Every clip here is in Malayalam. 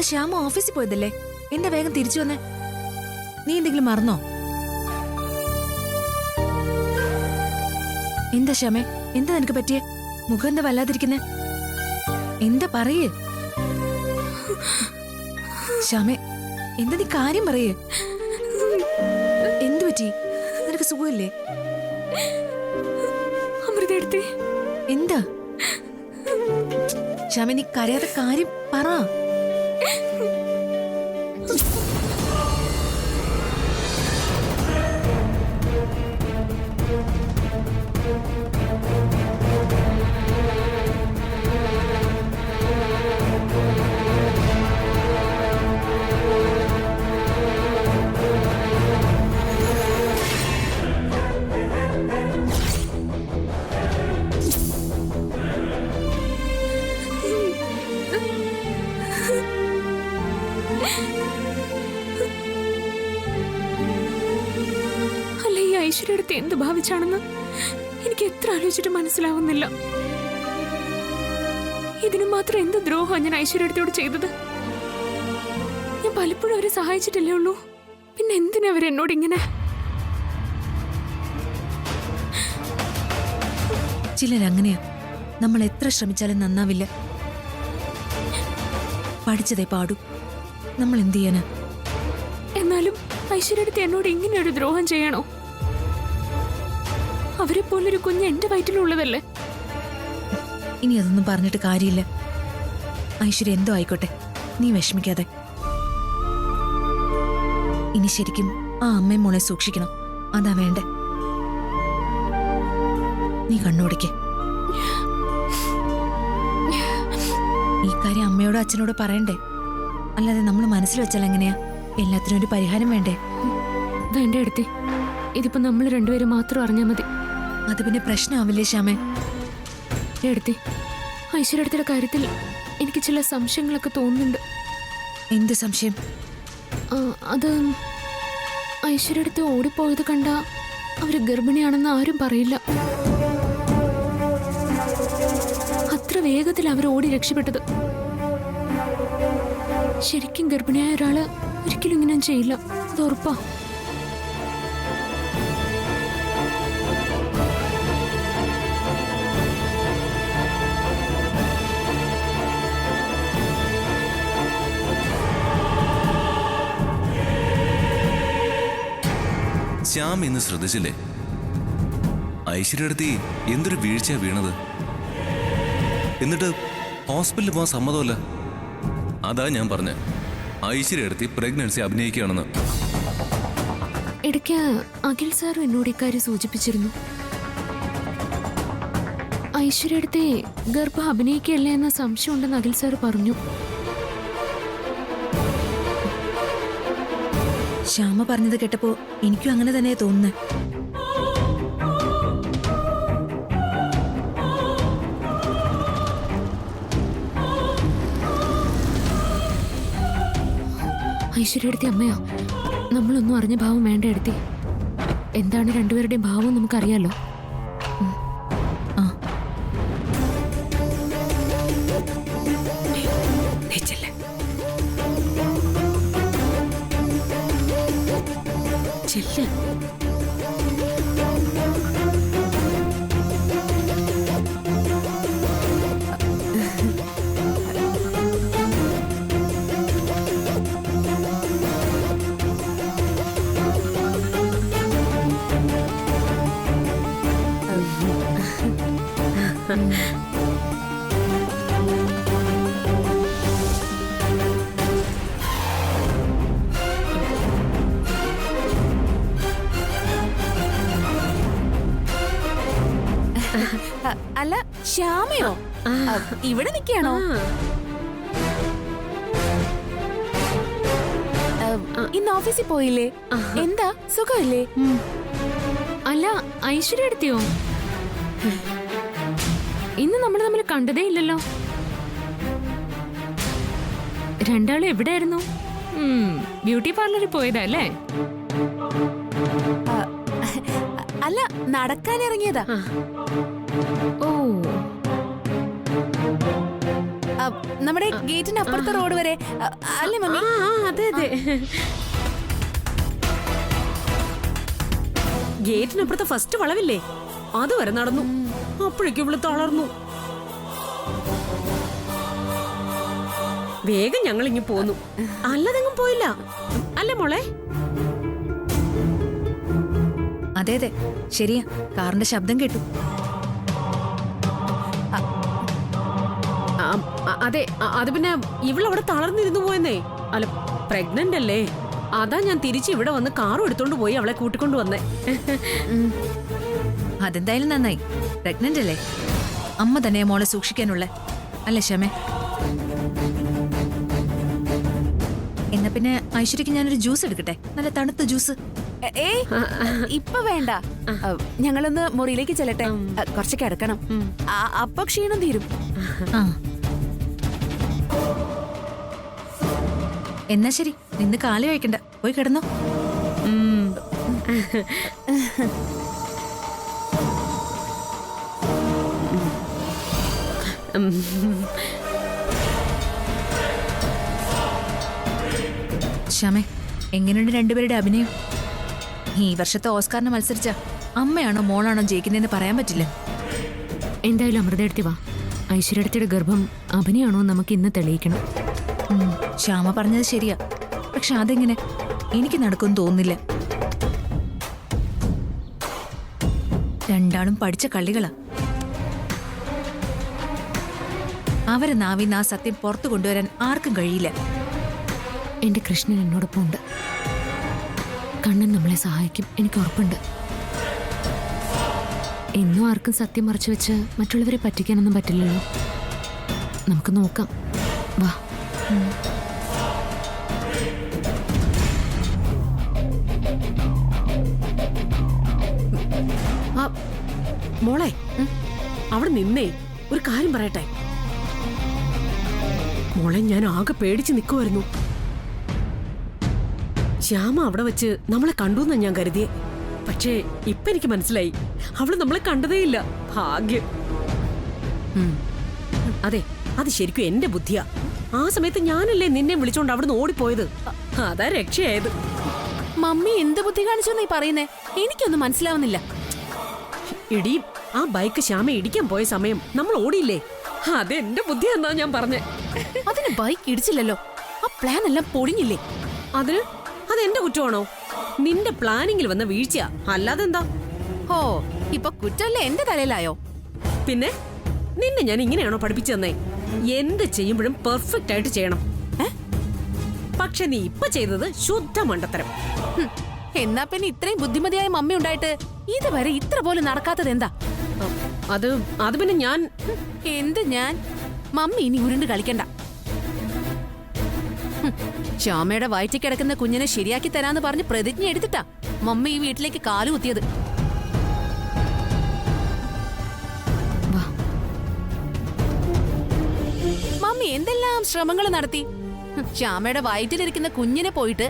ശ്യാമ ഓഫീസിൽ പോയതല്ലേ? എന്താ വേഗം തിരിച്ചു വന്നേ? നീ എന്തെങ്കിലും മറന്നോ? എന്താ ശ്യാമേ, എന്താ നിനക്ക് പറ്റിയേ? മുഖം എന്താ വല്ലാതിരിക്കുന്നേ? എന്താ പറയേ ശ്യാമേ? എന്താ നീ കാര്യം പറയേ? എന്തു പറ്റി? നിനക്ക് സുഖമില്ലേ? അമൃതേടത്തി, എന്താ ശ്യാമേ, നീ കരയാത്ത കാര്യം പറ. അല്ല, ഈ ഐശ്വര്യടുത്ത് എന്ത് ഭാവിച്ചാണെന്ന് എനിക്ക് എത്ര ആലോചിച്ചിട്ട് മനസ്സിലാവുന്നില്ല. ഇതിനു മാത്രം എന്ത് ദ്രോഹമാണ് ഞാൻ ഐശ്വര്യടുത്തോട് ചെയ്തത്? ഞാൻ പലപ്പോഴും അവരെ സഹായിച്ചിട്ടില്ലേ ഉള്ളൂ. പിന്നെ എന്തിനാ അവരെന്നോട് ഇങ്ങനെ? ചിലരങ്ങനെയാ, നമ്മൾ എത്ര ശ്രമിച്ചാലും നന്നാവില്ല. പഠിച്ചതേ പാടൂ. നമ്മൾ എന്ത് ചെയ്യാനാ? എന്നാലും ഐശ്വര്യടുത്ത് എന്നോട് ഇങ്ങനെ ഒരു ദ്രോഹം ചെയ്യണോ? അവരെ പോലൊരു കുഞ്ഞ് എന്റെ വയറ്റിലുള്ളതല്ലേ. ഇനി അതൊന്നും പറഞ്ഞിട്ട് കാര്യമില്ല. ഐശ്വര്യ എന്തോ ആയിക്കോട്ടെ, നീ വിഷമിക്കാതെ. ഇനി ശരിക്കും ആ അമ്മയും മോളെ സൂക്ഷിക്കണം. അതാ വേണ്ടേ. നീ കണ്ണോടിക്കേ. ഈ കാര്യം അമ്മയോടോ അച്ഛനോടോ പറയണ്ടേ? അല്ലാതെ നമ്മൾ മനസ്സിൽ വെച്ചാൽ എങ്ങനെയാ? എല്ലാത്തിനും ഒരു പരിഹാരം വേണ്ടേ? വേണ്ട എടുത്തി, ഇതിപ്പോ നമ്മൾ രണ്ടുപേരും മാത്രം അറിഞ്ഞാൽ മതി. അത് പിന്നെ പ്രശ്നമാവില്ലേ ശ്യാമേ? എടുത്തി, ഐശ്വര്യടുത്തിയുടെ കാര്യത്തിൽ എനിക്ക് ചില സംശയങ്ങളൊക്കെ തോന്നുന്നുണ്ട്. എന്ത് സംശയം? അത് ഐശ്വര്യടുത്ത് ഓടിപ്പോയത് കണ്ട അവര് ഗർഭിണിയാണെന്ന് ആരും പറയില്ല. അത്ര വേഗത്തിൽ അവർ ഓടി രക്ഷപ്പെട്ടത്. ശരിക്കും ഗർഭിണിയായ ഒരാള് ഒരിക്കലും ഇങ്ങനെ ചെയ്യില്ല, അത് ഉറപ്പാ. ശ്യാം ഇന്ന് ശ്രദ്ധിച്ചില്ലേ? ഐശ്വര്യടുത്തി എന്തൊരു വീഴ്ചയാ വീണത്. എന്നിട്ട് ഹോസ്പിറ്റലിൽ പോകാൻ സമ്മതമല്ല. അതാ ഞാൻ പറഞ്ഞ ഐശ്വര്യടുത്തി പ്രഗ്നൻസി അഭിനയിക്കുകയാണെന്ന്. ഇടയ്ക്ക് അഖിൽ സാർ എന്നോട് ഇക്കാര്യം സൂചിപ്പിച്ചിരുന്നു. ഐശ്വര്യടുത്തെ ഗർഭം അഭിനയിക്കുകയല്ലേ എന്ന സംശയം ഉണ്ടെന്ന് അഖിൽ സാർ പറഞ്ഞു. ശ്യാമ പറഞ്ഞത് കേട്ടപ്പോ എനിക്കും അങ്ങനെ തന്നെയാ തോന്നുന്നത്. ഐശ്വര്യടുത്തി അമ്മയോ? നമ്മളൊന്നും അറിഞ്ഞ ഭാവം വേണ്ട എടുത്തി. എന്താണ് രണ്ടുപേരുടെയും ഭാവം നമുക്കറിയാലോ. അല്ല, ശ്യാമയോ ഇവിടെ നിൽക്കുകയാണോ? ഇന്ന് ഓഫീസിൽ പോയില്ലേ? എന്താ സുഖമില്ലേ? അല്ല, ഐശ്വര്യടുത്തിയോ? ഇന്ന് നമ്മൾ തമ്മിൽ കണ്ടതേ ഇല്ലല്ലോ. രണ്ടാളും എവിടെയായിരുന്നു? ബ്യൂട്ടി പാർലറിൽ പോയതല്ലേ? അല്ല, നടക്കാൻ ഇറങ്ങിയതാ. ഓ, നമ്മുടെ ഗേറ്റിന് അപ്പുറത്തെ റോഡ് വരെ. അല്ലേ മമ്മി? അതെ അതെ. ഗേറ്റിനപ്പുറത്തെ ഫസ്റ്റ് വളവില്ലേ, അതുവരെ നടന്നു. അപ്പോഴേക്കും ഇവള് തളർന്നു. വേഗം ഞങ്ങൾ ഇങ്ങ് പോന്നു, അല്ലതെങ്ങും പോയില്ല. അല്ലേ മോളെ? അതെ അതെ ശരിയാ, കാറിന്റെ ശബ്ദം കേട്ടു. അതെ, അത് പിന്നെ ഇവളവിടെ തളർന്നിരുന്നു പോയെന്നേ. അല്ല, പ്രഗ്നന്റ് അല്ലേ, അതാ ഞാൻ തിരിച്ച് ഇവിടെ വന്ന് കാറും എടുത്തോണ്ട് പോയി അവളെ കൂട്ടിക്കൊണ്ട് വന്നേ. അതെന്തായാലും നന്നായി. പ്രഗ്നന്റ് അല്ലേ, അമ്മ തന്നെ മോളെ സൂക്ഷിക്കാനുള്ള അല്ലേ ക്ഷമേ? എന്നാ പിന്നെ ഐശ്വര്യക്ക് ഞാനൊരു ജ്യൂസ് എടുക്കട്ടെ, നല്ല തണുത്ത ജ്യൂസ്. ഏയ് ഇപ്പൊ വേണ്ട, ഞങ്ങളൊന്ന് മുറിയിലേക്ക് ചെല്ലട്ടെ, കുറച്ച് കിടക്കണം. അപ്പൊ ക്ഷീണം തീരും. ആ എന്നാ ശരി, നിന്ന് കാല് കഴിക്കണ്ട, പോയി കിടന്നോ. ശ്യാമേ, എങ്ങനെയുണ്ട് രണ്ടുപേരുടെ അഭിനയം? ഈ വർഷത്തെ ഓസ്കാറിന് മത്സരിച്ച അമ്മയാണോ മോളാണോ ജയിക്കുന്നതെന്ന് പറയാൻ പറ്റില്ല. എന്തായാലും അമൃതയെടുത്തി വാ, ഐശ്വര്യടുത്തിയുടെ ഗർഭം അഭിനയാണോ നമുക്ക് ഇന്ന് തെളിയിക്കണം. ശ്യാമ പറഞ്ഞത് ശരിയാ, പക്ഷെ അതെങ്ങനെ എനിക്ക് നടക്കുമെന്ന് തോന്നുന്നില്ല. രണ്ടാളും പഠിച്ച കള്ളികളാ. അവരെ നാവിന്ന് ആ സത്യം പുറത്തു കൊണ്ടുവരാൻ ആർക്കും കഴിയില്ല. എന്റെ കൃഷ്ണൻ എന്നോടൊപ്പം ഉണ്ട്. കണ്ണൻ നമ്മളെ സഹായിക്കും, എനിക്ക് ഉറപ്പുണ്ട്. എന്നും ആർക്കും സത്യം മറച്ചു വെച്ച് മറ്റുള്ളവരെ പറ്റിക്കാനൊന്നും പറ്റില്ലല്ലോ. നമുക്ക് നോക്കാം, വാ. മോളെ, അവിടെ നിന്നേ ഒരു കാര്യം പറയട്ടെ. മോളെ, ഞാൻ ആകെ പേടിച്ച് നിൽക്കുമായിരുന്നു. ശ്യാമ അവിടെ വെച്ച് നമ്മളെ കണ്ടുവെന്നാ ഞാൻ കരുതിയേ. പക്ഷേ ഇപ്പൊ എനിക്ക് മനസ്സിലായി, അവള് നമ്മളെ കണ്ടതേയില്ല. ഭാഗ്യം. അതെ, അത് ശരിക്കും എന്റെ ബുദ്ധിയാ. ആ സമയത്ത് ഞാനല്ലേ നിന്നെ വിളിച്ചോണ്ട് അവിടുന്ന് ഓടിപ്പോയത്. അതാ രക്ഷയായത്. മമ്മി എന്ത് ബുദ്ധി കാണിച്ചു നീ പറയുന്നേ? എനിക്കൊന്നും മനസ്സിലാവുന്നില്ല. ഇടി, ആ ബൈക്ക് ശ്യാമ ഇടിക്കാൻ പോയ സമയം നമ്മൾ ഓടിയില്ലേ, അതെന്റെ ബുദ്ധി എന്നാ ഞാൻ പറഞ്ഞേ. അതിന് ബൈക്ക് ഇടിച്ചില്ലല്ലോ, ആ പ്ലാൻ എല്ലാം പൊളിഞ്ഞില്ലേ? അതിന് അതെന്റെ കുറ്റമാണോ? നിന്റെ പ്ലാനിങ്ങിൽ വന്ന വീഴ്ച, അല്ലാതെന്താ? ഓ, ഇപ്പൊ കുറ്റമല്ലേ എന്റെ തലയിലായോ? പിന്നെ നിന്നെ ഞാൻ ഇങ്ങനെയാണോ പഠിപ്പിച്ചു തന്നേ? എന്ത് ചെയ്യുമ്പോഴും പെർഫെക്റ്റ് ആയിട്ട് ചെയ്യണം. പക്ഷെ നീ ഇപ്പൊ ചെയ്തത് ശുദ്ധ മണ്ടത്തരം. എന്നാ പിന്നെ ഇത്രയും ബുദ്ധിമതിയായ മമ്മി ഉണ്ടായിട്ട് ഇതുവരെ ഇത്ര പോലും നടക്കാത്തത് എന്താ? അത് പിന്നെ ഞാൻ എന്ത് ഞാൻ? മമ്മി ഇനി ഉരുണ്ട് കളിക്കണ്ട. ശ്യാമയുടെ വയറ്റിൽ കിടക്കുന്ന കുഞ്ഞിനെ ശരിയാക്കി തരാന്ന് പറഞ്ഞ് പ്രതിജ്ഞ എടുത്തിട്ടാ മമ്മി ഈ വീട്ടിലേക്ക് കാലുകുത്തിയത്. മമ്മി എന്തെല്ലാം ശ്രമങ്ങൾ നടത്തി. ശ്യാമയുടെ വയറ്റിലിരിക്കുന്ന കുഞ്ഞിനെ പോയിട്ട്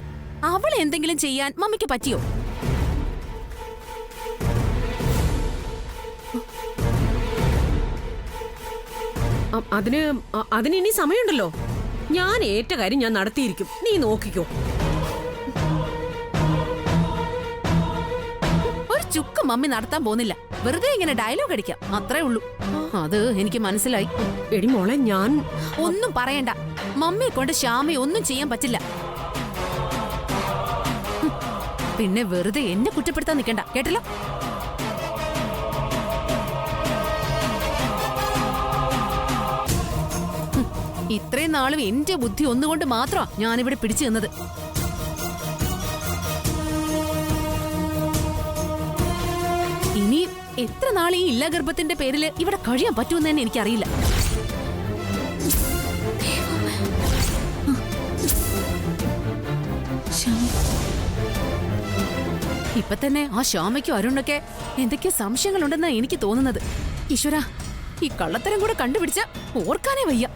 അവളെ എന്തെങ്കിലും ചെയ്യാൻ മമ്മിക്ക് പറ്റിയോ? അതിന് ഇനി സമയമുണ്ടല്ലോ. ഞാൻ ഏറ്റ കാര്യം ഞാൻ നടത്തിയിരിക്കും, നീ നോക്കിക്കോ. ഒരു ചുക്ക് മമ്മി നടത്താൻ പോകുന്നില്ല, വെറുതെ ഇങ്ങനെ ഡയലോഗ് അടിക്കാം, അത്രേ ഉള്ളൂ. അത് എനിക്ക് മനസ്സിലായി. എടി മോളെ, ഞാൻ ഒന്നും പറയണ്ട. മമ്മിയെ കൊണ്ട് ശ്യാമയെ ഒന്നും ചെയ്യാൻ പറ്റില്ല. പിന്നെ വെറുതെ എന്നെ കുറ്റപ്പെടുത്താൻ നിൽക്കണ്ട, കേട്ടല്ലോ? ഇത്രയും നാളും എന്റെ ബുദ്ധി ഒന്നുകൊണ്ട് മാത്രമാ ഞാനിവിടെ പിടിച്ചു നിന്നത്. ഇനി എത്ര നാൾ ഈ ഇല്ല ഗർഭത്തിന്റെ പേരില് ഇവിടെ കഴിയാൻ പറ്റുമെന്ന് തന്നെ എനിക്കറിയില്ല. ഇപ്പൊ തന്നെ ആ ശ്യാമയ്ക്കും അരുണൊക്കെ എന്തൊക്കെയോ സംശയങ്ങളുണ്ടെന്നാ എനിക്ക് തോന്നുന്നത്. ഈശ്വരാ, ഈ കള്ളത്തരം കൂടെ കണ്ടുപിടിച്ച ഓർക്കാനേ വയ്യ.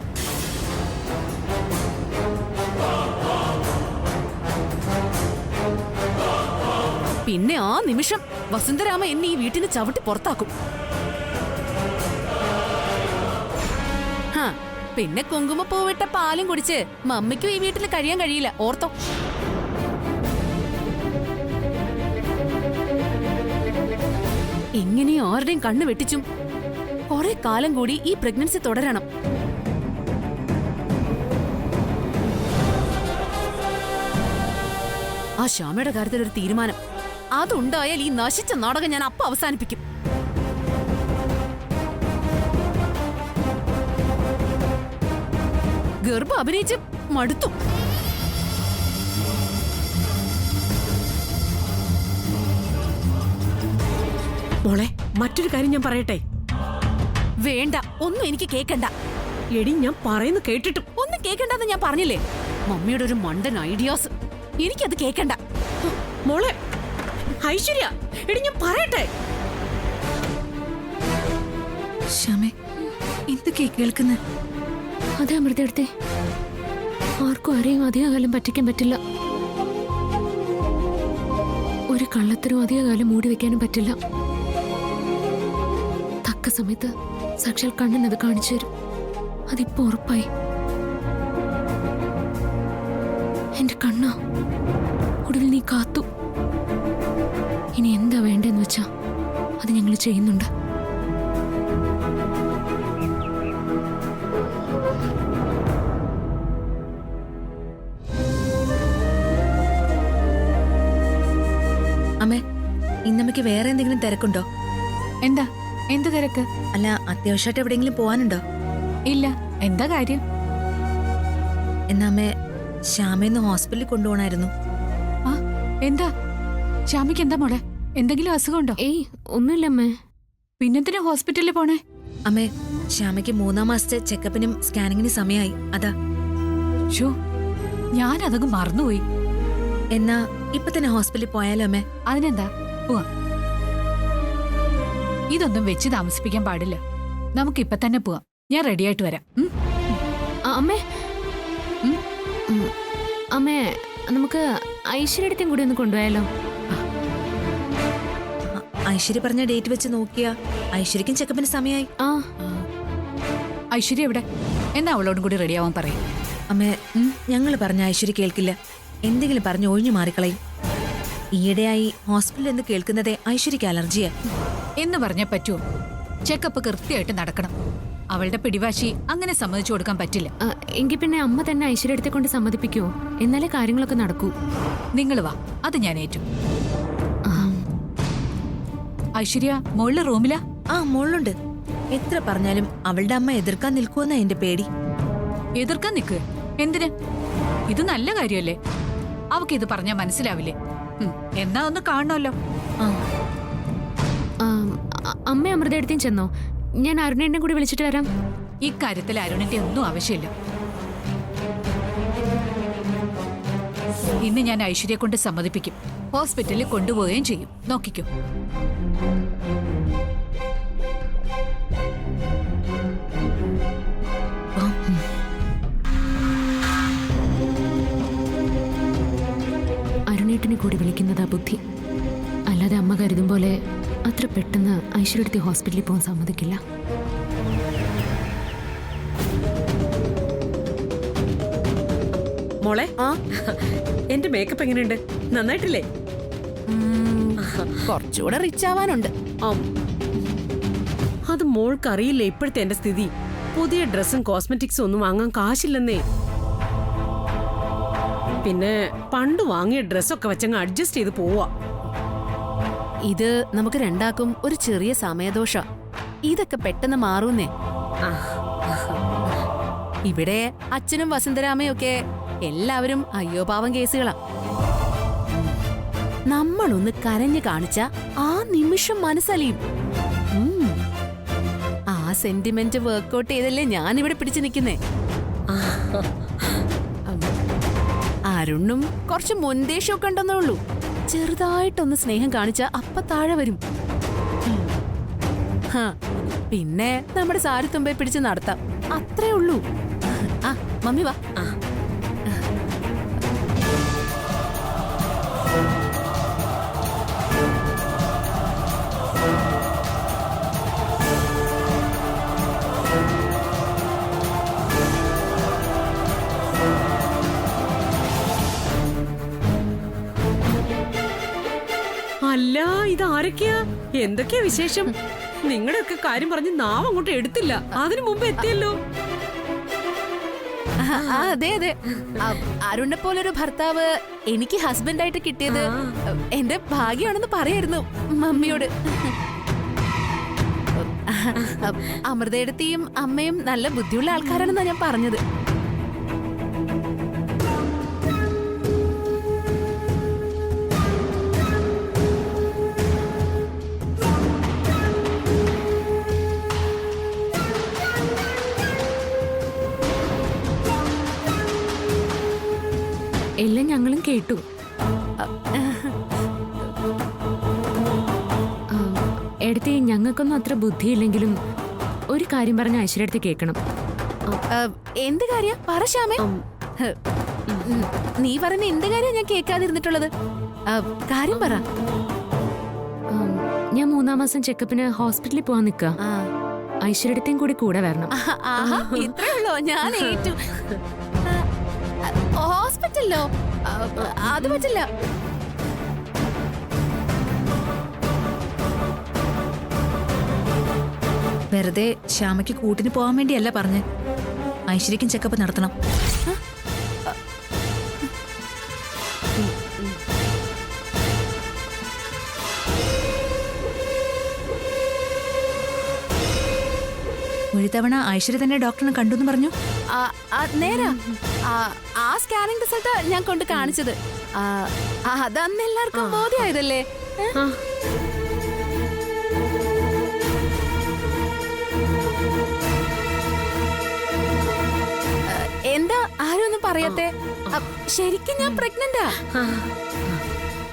പിന്നെ ആ നിമിഷം വസുന്ധരാമ എന്നെ ഈ വീട്ടിന് ചവിട്ടി പുറത്താക്കും. പിന്നെ കുങ്കുമപ്പൂവിട്ട പാലും കുടിച്ച് മമ്മിക്കും ഈ വീട്ടിൽ കഴിയാൻ കഴിയില്ല, ഓർത്തോ. എങ്ങനെയോ ആരുടെയും കണ്ണു വെട്ടിച്ചും കുറെ കാലം കൂടി ഈ പ്രഗ്നൻസി തുടരണം. ആ ശ്യാമയുടെ കാര്യത്തിൽ ഒരു തീരുമാനം അതുണ്ടായാൽ ഈ നശിച്ച നാടകം ഞാൻ അപ്പ അവസാനിപ്പിക്കും. ഗർഭം അഭിനയിച്ച് മടുത്തു. മോളെ, മറ്റൊരു കാര്യം ഞാൻ പറയട്ടെ? വേണ്ട, ഒന്നും എനിക്ക് കേക്കണ്ട. എടി, ഞാൻ പറയുന്നു കേട്ടിട്ടും. ഒന്നും കേക്കണ്ടെന്ന് ഞാൻ പറഞ്ഞില്ലേ. മമ്മിയുടെ ഒരു മണ്ടൻ ഐഡിയാസ്, എനിക്കത് കേക്കണ്ട. മോളെ ഐശ്വര്യ, എടി ഞാൻ പറയട്ടെ? ശ്യാമേ, എന്തൊക്കെയാ കേൾക്കുന്ന? അതെ അമൃതയെടുത്തേ, ആർക്കും ആരെയും അധികകാലം പറ്റിക്കാൻ പറ്റില്ല. ഒരു കള്ളത്തരവും അധികകാലം മൂടി വെക്കാനും പറ്റില്ല. തക്ക സമയത്ത് സാക്ഷാൽ കണ്ണൻ അത് കാണിച്ചു തരും. അതിപ്പോ ഉറപ്പായി. എന്റെ കണ്ണ, ഒടുവിൽ നീ കാത്തു. ഇനി എന്താ വേണ്ടെന്ന് വെച്ചാ അത് ഞങ്ങൾ ചെയ്യുന്നുണ്ട്. അമ്മേ, ഇന്നമ്മയ്ക്ക് വേറെ എന്തെങ്കിലും തിരക്കുണ്ടോ? എന്താ? എന്ത് തിരക്ക്? അല്ല, അത്യാവശ്യമായിട്ട് എവിടെയെങ്കിലും പോവാനുണ്ടോ? ഇല്ല. എന്താ കാര്യം? എന്നാ അമ്മേ, ശ്യാമേന്ന് ഹോസ്പിറ്റലിൽ കൊണ്ടുപോകണമായിരുന്നു. ആ, എന്താ? ശ്യാമിക്ക് എന്താ മോളെ? എന്തെങ്കിലും അസുഖമുണ്ടോ? ഏയ്, ഒന്നുമില്ലമ്മേ. പിന്നെന്തിനാ ഹോസ്പിറ്റലിൽ പോണേ? അമ്മേ, ശ്യാമയ്ക്ക് 3-ാം മാസത്തെ ചെക്കപ്പിനും സ്കാനിങ്ങിനും സമയമായി. അതാ. ഷോ, ഞാനതങ്ങ് മറന്നുപോയി. എന്നാ ഇപ്പൊ തന്നെ ഹോസ്പിറ്റലിൽ പോയാലോ അമ്മേ? അതിനെന്താ, പോവാ. ഇതൊന്നും വെച്ച് താമസിപ്പിക്കാൻ പാടില്ല. നമുക്ക് ഇപ്പൊ തന്നെ പോവാം. ഞാൻ റെഡിയായിട്ട് വരാം. അമ്മേ, അമ്മേ, നമുക്ക് ഐശ്വര്യടുത്തും കൂടി ഒന്ന് കൊണ്ടുപോയാലോ? ഐശ്വര്യ പറഞ്ഞ ഡേറ്റ് വെച്ച് നോക്കിയാ ഐശ്വര്യക്കും ചെക്കപ്പിന് സമയമായി. ആ, ഐശ്വര്യ എവിടെ? എന്നാ അവളോടും കൂടി റെഡിയാവാൻ പറയും. അമ്മേ, ഞങ്ങൾ പറഞ്ഞ ഐശ്വര്യ കേൾക്കില്ല. എന്തെങ്കിലും പറഞ്ഞ് ഒഴിഞ്ഞു മാറിക്കളയും. ഈയിടെയായി ഹോസ്പിറ്റലിൽ എന്ന് കേൾക്കുന്നതേ ഐശ്വര്യക്ക് അലർജിയാ. എന്ന് പറഞ്ഞാൽ പറ്റുമോ? ചെക്കപ്പ് കൃത്യമായിട്ട് നടക്കണം. അവളുടെ പിടിവാശി അങ്ങനെ സമ്മതിച്ചു കൊടുക്കാൻ പറ്റില്ല. എങ്കിൽ പിന്നെ അമ്മ തന്നെ ഐശ്വര്യടുത്തെ കൊണ്ട് സമ്മതിപ്പിക്കുവോ? എന്നാലേ കാര്യങ്ങളൊക്കെ നടക്കൂ. നിങ്ങൾ വാ, അത് ഞാൻ ഏറ്റു. ഐശ്വര്യ മോളിലെ റൂമിലാ? ആ, മോളുണ്ട്. എത്ര പറഞ്ഞാലും അവളുടെ അമ്മ എതിർക്കാൻ നിൽക്കുമെന്നാ എന്റെ പേടി. എതിർക്കാൻ നിൽക്കുക? എന്തിന്? ഇത് നല്ല കാര്യമല്ലേ? അവക്ക് ഇത് പറഞ്ഞാൽ മനസ്സിലാവില്ലേ? എന്നാ ഒന്ന് കാണണമല്ലോ. അമ്മ അമൃതയെടുത്തേം ചെന്നോ? ഞാൻ അരുണേനെ കൂടി വിളിച്ചിട്ട് വരാം. ഇക്കാര്യത്തിൽ അരുണിന്റെ ഒന്നും ആവശ്യമില്ല. ഇന്ന് ഞാൻ ഐശ്വര്യയെ കൊണ്ട് സമ്മതിപ്പിക്കും. ഹോസ്പിറ്റലിൽ കൊണ്ടുപോവുകയും ചെയ്യും. നോക്കിക്കോ. അരുണേട്ടിനെ കൂടി വിളിക്കുന്നതാ ബുദ്ധി. അല്ലാതെ അമ്മ കരുതും പോലെ അത്ര പെട്ടെന്ന് ഐശ്വര്യടുത്ത് ഹോസ്പിറ്റലിൽ പോകാൻ സമ്മതിക്കില്ല. മോളെ, എന്റെ മേക്കപ്പ് എങ്ങനെയുണ്ട്? നന്നായിട്ടില്ലേ? കുറച്ചുകൂടെ റിച്ച് ആവാനുണ്ട്. അത് മോൾക്ക് അറിയില്ലേ ഇപ്പോഴത്തെ എന്റെ സ്ഥിതി. പുതിയ ഡ്രസ്സും കോസ്മെറ്റിക്സും ഒന്നും വാങ്ങാൻ കാശില്ലെന്നേ. പിന്നെ പണ്ട് വാങ്ങിയ ഡ്രസ്സൊക്കെ വെച്ചങ്ങ് അഡ്ജസ്റ്റ് ചെയ്ത് പോവാ. ഇത് നമുക്ക് രണ്ടാക്കും ഒരു ചെറിയ സമയദോഷ. ഇതൊക്കെ പെട്ടെന്ന് മാറൂന്നേ. ഇവിടെ അച്ഛനും വസുന്ധരാമയും ഒക്കെ എല്ലാവരും അയ്യോ പാവം കേസുകളാ. നമ്മളൊന്ന് കരഞ്ഞു കാണിച്ച ആ നിമിഷം മനസ്സലിയും. ആ സെന്റിമെന്റ് വർക്ക്ഔട്ട് ചെയ്തല്ലേ ഞാനിവിടെ പിടിച്ചു നിൽക്കുന്നേ. അരുണും കുറച്ച് മുൻദേശമൊക്കെ ഉണ്ടെന്നേ ഉള്ളൂ. ചെറുതായിട്ടൊന്ന് സ്നേഹം കാണിച്ച അപ്പ താഴെ വരും. പിന്നെ നമ്മുടെ സാരിത്തുമ്പെ പിടിച്ച് നടത്താം. അത്രേ ഉള്ളൂ. ആ മമ്മി വാ. അല്ല ഇത് ആരൊക്കെയാ എന്തൊക്കെയാ വിശേഷം? നിങ്ങളുടെയൊക്കെ കാര്യം പറഞ്ഞ് നാം അങ്ങോട്ട് എടുത്തില്ല, അതിനു മുമ്പ് എത്തിയല്ലോ. അതെ അതെ. അരുണിനെ പോലൊരു ഭർത്താവ് എനിക്ക് ഹസ്ബൻഡായിട്ട് കിട്ടിയത് എന്റെ ഭാഗ്യമാണെന്ന് പറയായിരുന്നു മമ്മിയോട്. അമൃതയെടുത്തിയും അമ്മയും നല്ല ബുദ്ധിയുള്ള ആൾക്കാരാണെന്നാ ഞാൻ പറഞ്ഞത്. എല്ലാം ഞങ്ങളും കേട്ടു. എടുത്തി ഞങ്ങൾക്കൊന്നും അത്ര ബുദ്ധിയില്ലെങ്കിലും ഒരു കാര്യം പറഞ്ഞ ഐശ്വര്യടുത്ത് കേൾക്കണം. എന്ത് കാര്യ പറ ശ്യാമേ. നീ പറഞ്ഞ എന്ത് കാര്യം ഞാൻ കേൾക്കാതിരുന്നിട്ടുള്ളത്? കാര്യം പറ. ഞാൻ 3-ാം മാസം ചെക്കപ്പിന് ഹോസ്പിറ്റലിൽ പോവാൻ നിൽക്കുക. ഐശ്വര്യടുത്തേയും കൂടി കൂടെ വരണം. ഇത്രേ ഉള്ളോ? ഞാൻ ഏറ്റു. ഹോസ്പിറ്റലിലോ? അത് പറ്റില്ല. വെറുതെ ശ്യാമയ്ക്ക് കൂട്ടിന് പോകാൻ വേണ്ടിയല്ല പറഞ്ഞ്. ഐശ്വര്യക്കും ചെക്കപ്പ് നടത്തണം. ഒരു തവണ ഐശ്വര്യ തന്നെ ഡോക്ടറിനെ കണ്ടെന്ന് പറഞ്ഞു. നേരാ. ആ സ്കാനിംഗ് റിസൾട്ട് ഞാൻ കൊണ്ട് കാണിച്ചത്. അതന്ന് എല്ലാവർക്കും ബോധ്യമായതല്ലേ? എന്താ ആരും ഒന്നും പറയാത്തെ? ശരിക്കും ഞാൻ പ്രഗ്നന്റാ.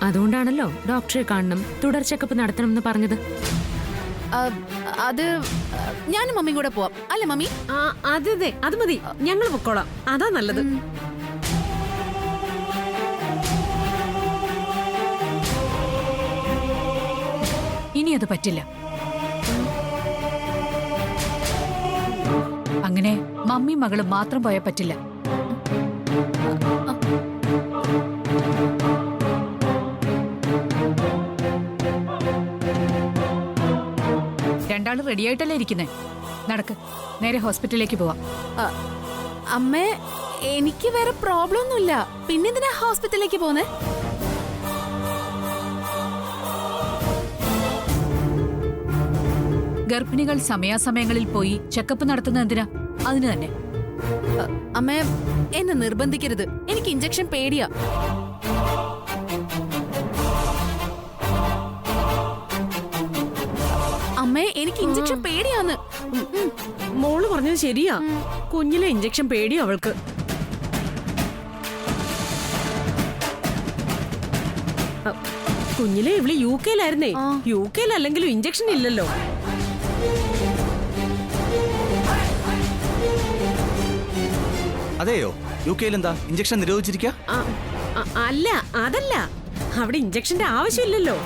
അതുകൊണ്ടാണല്ലോ ഡോക്ടറെ കാണണം, തുടർ ചെക്കപ്പ് നടത്തണം എന്ന് പറഞ്ഞത്. അത് ഞാനും മമ്മിയും കൂടെ പോവാം, അല്ലേ മമ്മി? അതെ അത് മതി, ഞങ്ങൾ പൊക്കോളാം, അതാ നല്ലത്. ഇനി അത് പറ്റില്ല. അങ്ങനെ മമ്മി മകളും മാത്രം പോയാൽ പറ്റില്ല. രണ്ടാളും റെഡിയായിട്ടല്ലേ ഇരിക്കുന്നേ? നടക്ക്, നേരെ ഹോസ്പിറ്റലിലേക്ക് പോവാം. അമ്മേ, എനിക്ക് വേറെ പ്രോബ്ലം ഒന്നുമില്ല. പിന്നെന്തിനാ ഹോസ്പിറ്റലിലേക്ക് പോന്നെ? ഗർഭിണികൾ സമയാസമയങ്ങളിൽ പോയി ചെക്കപ്പ് നടത്തുന്നത് എന്തിനാ? അതിന് തന്നെ. അമ്മേ, എന്നെ നിർബന്ധിക്കരുത്. എനിക്ക് ഇഞ്ചക്ഷൻ പേടിയാ. അമ്മേ, എനിക്ക് ഇഞ്ചക്ഷൻ പേടിയാന്ന്. മോള് പറഞ്ഞത് ശരിയാ, കുഞ്ഞിലെ ഇഞ്ചക്ഷൻ പേടിയാ അവൾക്ക്. കുഞ്ഞിലെ ഇവള് UK-ലായിരുന്നേ. UK-ലല്ലെങ്കിലും ഇഞ്ചക്ഷൻ ഇല്ലല്ലോ. അതെയോ? UK-ൽ എന്താ ഇഞ്ചക്ഷൻ നിരോധിച്ചിരിക്കുക? അല്ല, അതല്ല, അവിടെ ഇഞ്ചക്ഷന്റെ ആവശ്യമില്ലല്ലോ.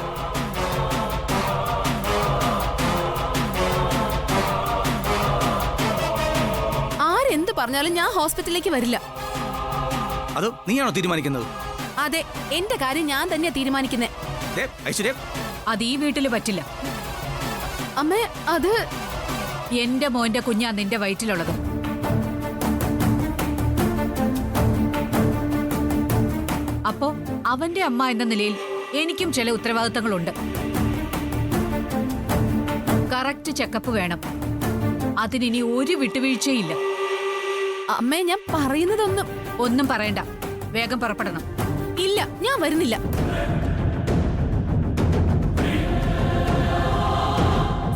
ആരെന്ത് പറഞ്ഞാലും ഞാൻ ഹോസ്പിറ്റലിലേക്ക് വരില്ല. അതോ നീയാണോ തീരുമാനിക്കുന്നത്? അതെ, എന്റെ കാര്യം ഞാൻ തന്നെയാ തീരുമാനിക്കുന്നേ. ഐശ്വര്യ, അത് ഈ വീട്ടില് പറ്റില്ല. അമ്മേ, അത് എന്റെ മോന്റെ കുഞ്ഞാ നിന്റെ വയറ്റിലുള്ളത്. അപ്പോ അവന്റെ അമ്മ എന്ന നിലയിൽ എനിക്കും ചില ഉത്തരവാദിത്തങ്ങളുണ്ട്. കറക്റ്റ് ചെക്കപ്പ് വേണം. അതിനി ഒരു വിട്ടുവീഴ്ചയില്ല. അമ്മേ, ഞാൻ പറയുന്നതൊന്നും ഒന്നും പറയണ്ട, വേഗം പുറപ്പെടണം. ഇല്ല, ഞാൻ വരുന്നില്ല.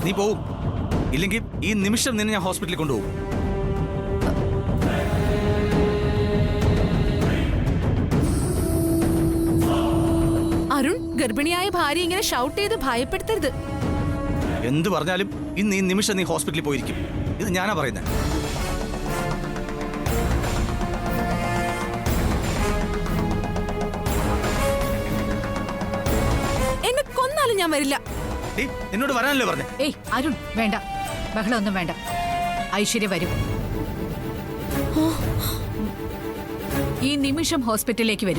നീ പോവും, ഇല്ലെങ്കിൽ ഈ നിമിഷം നിന്നെ ഞാൻ ഹോസ്പിറ്റലിൽ കൊണ്ടുപോകും. അരുൺ, ഗർഭിണിയായ ഭാര്യ ഇങ്ങനെ ഷൗട്ട് ചെയ്ത് ഭയപ്പെടുത്തരുത്. എന്ത് പറഞ്ഞാലും ഇന്ന് ഈ നിമിഷം നീ ഹോസ്പിറ്റലിൽ പോയിരിക്കും. ഇത് ഞാനാ പറയുന്നത്. എന്നെ കൊന്നാലും ഞാൻ വരില്ല. എന്നോട് വരാനല്ലേ പറഞ്ഞേ? ഏയ് അരുൺ, വേണ്ട, ബഹളമൊന്നും വേണ്ട. ഐശ്വര്യ വരും. ഈ നിമിഷം ഹോസ്പിറ്റലിലേക്ക് വരും.